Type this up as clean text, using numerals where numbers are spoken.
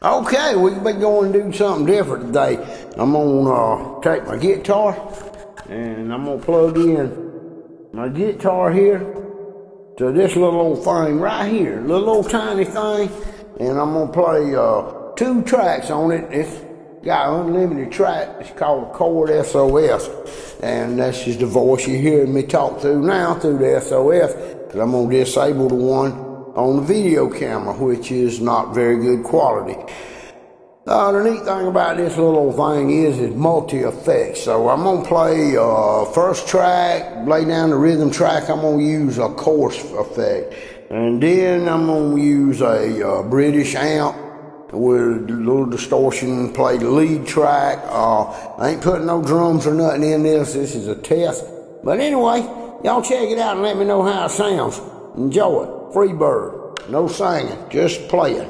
Okay, we be going to do something different today. I'm gonna take my guitar and I'm gonna plug in my guitar here to this little old thing right here, little old tiny thing, and I'm gonna play 2 tracks on it. It's got unlimited track. It's called a Chord SOS, and that's just the voice you're hearing me talk through now through the SOS, because I'm gonna disable the one on the video camera, which is not very good quality. The neat thing about this little thing is it's multi-effects. So I'm going to play first track, lay down the rhythm track. I'm going to use a chorus effect. And then I'm going to use a British amp with a little distortion, play the lead track. I ain't putting no drums or nothing in this. This is a test. But anyway, y'all check it out and let me know how it sounds. Enjoy it. Free bird. No singing, just playing.